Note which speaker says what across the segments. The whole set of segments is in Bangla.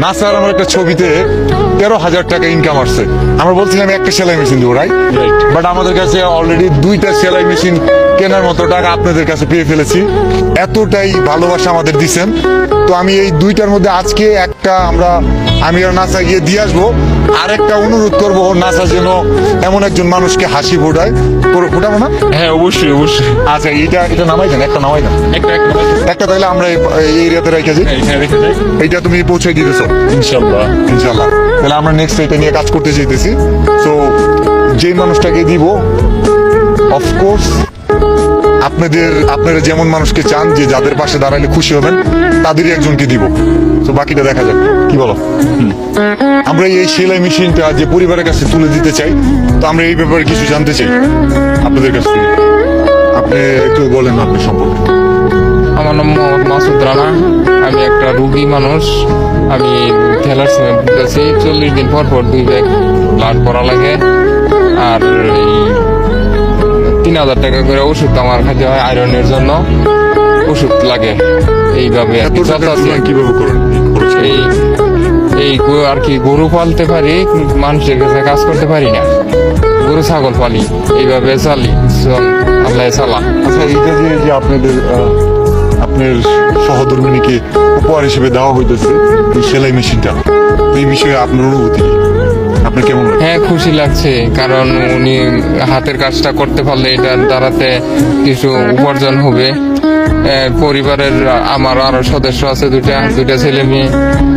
Speaker 1: নাসার আমার একটা ছবিতে 13,000 টাকা ইনকাম আসছে। আমরা বলছিলাম একটা সেলাই মেশিন দেবো, রাইট? বাট আমাদের কাছে অলরেডি 2টা সেলাই মেশিন কেনার মতো টাকা আপনাদের কাছে পেয়ে ফেলেছি। এতটাই ভালোবাসা আমাদের দিচ্ছেন। তো আমি এই 2টার মধ্যে আজকে একটা আমি আর নাসা গিয়ে দিয়ে আসবো। আর একটা অনুরোধ করবো, নাসা যেন এমন একজন মানুষকে হাসি ফোটাবো না?
Speaker 2: হ্যাঁ, অবশ্যই অবশ্যই।
Speaker 1: আচ্ছা, এটা নামাই দেন, একটা নামাই দেন, একটা তাইলে আমরা এই এরিয়াতে রেখে যাই।
Speaker 2: এখানে রেখে যাই,
Speaker 1: এইটা তুমি পৌঁছে দিতেছো
Speaker 2: ইনশাল্লাহ।
Speaker 1: ইনশাল্লাহ। তাহলে আমরা নেক্সট এটা নিয়ে কাজ করতে চাইতেছি। তো যে মানুষটাকে দিব, অফকোর্স আপনারা যেমন মানুষকে চান যে যাদের পাশে দাঁড়ালে খুশি হবেন, তাদেরই একজনকে দিব। তো বাকিটা দেখা যাক, কি বলো? আমরা এই সেলাই মেশিনটা যে পরিবারের কাছে তুলে দিতে চাই, তো আমরা এই ব্যাপারে কিছু জানতে চাই আপনাদের কাছ থেকে। আপনি একটু বলেন আপনি সম্পর্কে।
Speaker 3: আমার নাম মোহাম্মদ মাসুদ রানা। আমি একটা রুগী মানুষ। আমি খেলার সময় বুঝতেছি 40 দিন পর 2 ব্যাগ ব্লাড করা লাগে। আর এই 3,000 টাকা করে ওষুধ আমার খাইতে হয়, আয়রনের জন্য ওষুধ লাগে। এইভাবে আর কি চলতেছে।
Speaker 1: কিভাবে করেন?
Speaker 3: এই আর কি গরু পালতে পারি, মানুষের কাছে কাজ করতে পারি না। গরু ছাগল পালি, এইভাবে আল্লাহ চালা।
Speaker 1: আচ্ছা, এইটা যে আপনার সহধর্মিনীকে উপহার হিসেবে দেওয়া হইতেছে এই সেলাই মেশিনটা, এই বিষয়ে আপনার অনুভূতি কি? আপনার কেমন লাগে?
Speaker 3: হ্যাঁ, খুশি লাগছে, কারণ উনি হাতের কাজটা করতে পারলে এটার দ্বারাতে কিছু উপার্জন হবে। পরিবারের আমার আরো সদস্য আছে, দুইটা ছেলে মেয়ে,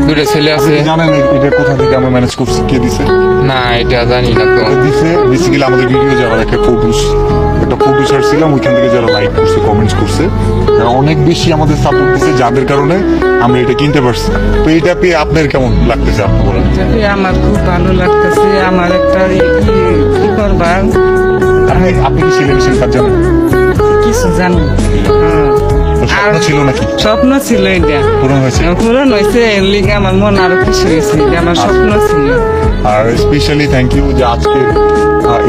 Speaker 3: 2টা ছেলে আছে।
Speaker 1: আপনি জানেন এটা কোথা থেকে আমরা ম্যানেজ করছি, কে দিছে?
Speaker 3: না, এটা জানি না তো।
Speaker 1: এটা দিছে বেসিক্যালি আমাদের ভিডিও যারা একটা ফটো ছাড়ছিলাম, ওইখান থেকে যারা লাইক করছে, কমেন্টস করছে, তারা অনেক বেশি আমাদের সাপোর্ট দিচ্ছে, যাদের কারণে আমরা এটা কিনতে পারছি। তো এটা পেয়ে আপনার কেমন লাগতেছে, আপনি বলেন?
Speaker 4: এটাকে আমার খুব ভালো লাগতেছে। আমার একটা কি করবা,
Speaker 1: আপনি কি সেলাই মেশিন কাজ জানেন?
Speaker 4: কিছু জানি।
Speaker 1: তো স্বপ্ন ছিল নাকি?
Speaker 4: স্বপ্ন ছিল, এটা
Speaker 1: পূরণ হয়েছে?
Speaker 4: পূরণ হয়েছে। এর লিগে আমার মন আরো খুশি হয়েছে। এটা আমার স্বপ্ন ছিল।
Speaker 1: আর স্পেশালি থ্যাংক ইউ যে আজকে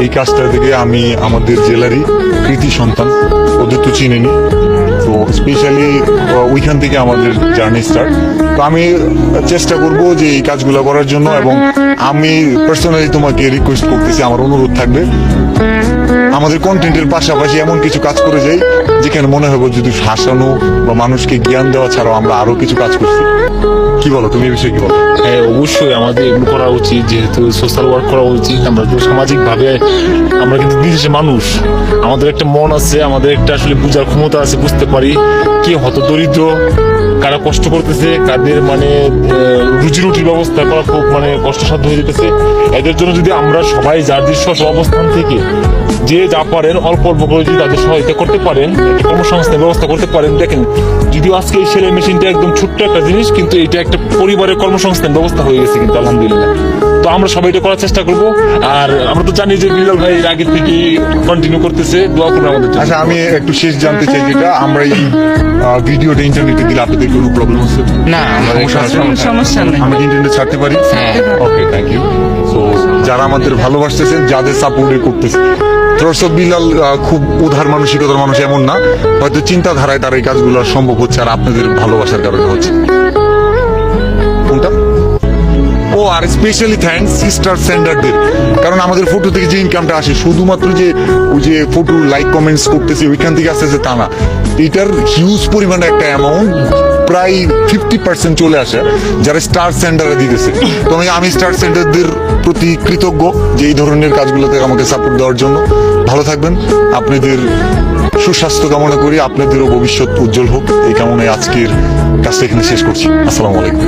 Speaker 1: এই কাজটা থেকে আমি আমাদের জেলারই কৃতি সন্তান, ওদের তো চিনেনি, তো স্পেশালি ওইখান থেকে আমাদের জার্নি স্টার্ট। তো আমি চেষ্টা করব যে এই কাজগুলো করার জন্য, এবং আমি পার্সোনালি তোমাকে রিকোয়েস্ট করতেছি, আমার অনুরোধ থাকবে আমাদের কন্টেন্টের পাশাপাশি এমন কিছু কাজ করে যাই যেখানে মনে হবে যদি হাসানো বা মানুষকে জ্ঞান দেওয়া ছাড়াও আমরা আরো কিছু কাজ করছি। কি বলো তুমি এই বিষয়ে, কি বলো?
Speaker 2: হ্যাঁ, অবশ্যই আমাদের এগুলো করা উচিত, যেহেতু সোশ্যাল ওয়ার্ক করা উচিত। আমরা তো সামাজিক ভাবে, আমরা কিন্তু বিদেশে মানুষ, আমাদের একটা মন আছে, আমাদের একটা আসলে বুঝার ক্ষমতা আছে, বুঝতে পারি কি হতদরিদ্র, কারা কষ্ট করতেছে, কাদের রুজি রুটির ব্যবস্থা করা খুব কষ্টসাধ্য হয়ে যেতেছে। এদের জন্য যদি আমরা সবাই যার দৃশ্য অবস্থান থেকে যে যা পারেন অল্প অল্প করে যদি তাদের সহায়তা করতে পারেন, কর্মসংস্থানের ব্যবস্থা করতে পারেন। দেখেন, যদিও আজকে এই সেলাই মেশিনটা একদম ছোট্ট একটা জিনিস, কিন্তু এটা একটা পরিবারের কর্মসংস্থান ব্যবস্থা হয়ে গেছে কিন্তু আলহামদুলিল্লাহ। তো আমরা সবাই এটা করার চেষ্টা করব। আর আমরা তো জানি যে বিলাল ভাই আগে থেকে কন্টিনিউ করতেছে, দোয়া করবেন আমাদের জন্য।
Speaker 1: আচ্ছা, আমি একটু শেষ জানতে চাই, যেটা আমরা এই ভিডিওটা ইন্টারনেটে দিলে আপনাদের কোনো প্রবলেম হচ্ছে?
Speaker 3: না, আমাদের
Speaker 4: সমস্যা নেই।
Speaker 1: আমরা ইন্টারনেটে ছাড়তে পারি?
Speaker 3: হ্যাঁ।
Speaker 1: ওকে, থ্যাংক ইউ। সো যারা আমাদের ভালোবাসতেছেন, যাদের সাপোর্টে করতেছে, দর্শক বিলাল খুব উদার মানসিকতার মানুষ এমন না, হয়তো চিন্তাধারায় তার এই কাজগুলো সম্ভব হচ্ছে, আর আপনাদের ভালোবাসার কারণে হচ্ছে। কোনটা? ও, আর স্পেশালি থ্যাঙ্কস সিস্টার সেন্ডারদের, কারণ আমাদের ফটো থেকে যে ইনকামটা আসে শুধুমাত্র যে ওই যে ফটো লাইক কমেন্টস করতেছে ওইখান থেকে আসতেছে তা না, এটার হিউজ পরিমাণে একটা অ্যামাউন্ট, প্রায় 50% চলে আসে যারা স্টার সেন্টারে দিতেছে। তো আমি স্টার সেন্টারদের প্রতি কৃতজ্ঞ যে এই ধরনের কাজগুলোতে আমাকে সাপোর্ট দেওয়ার জন্য। ভালো থাকবেন, আপনাদের সুস্বাস্থ্য কামনা করি, আপনাদেরও ভবিষ্যৎ উজ্জ্বল হোক এই কামনায় আজকের কাজটা এখানে শেষ করছি। আসসালামু আলাইকুম।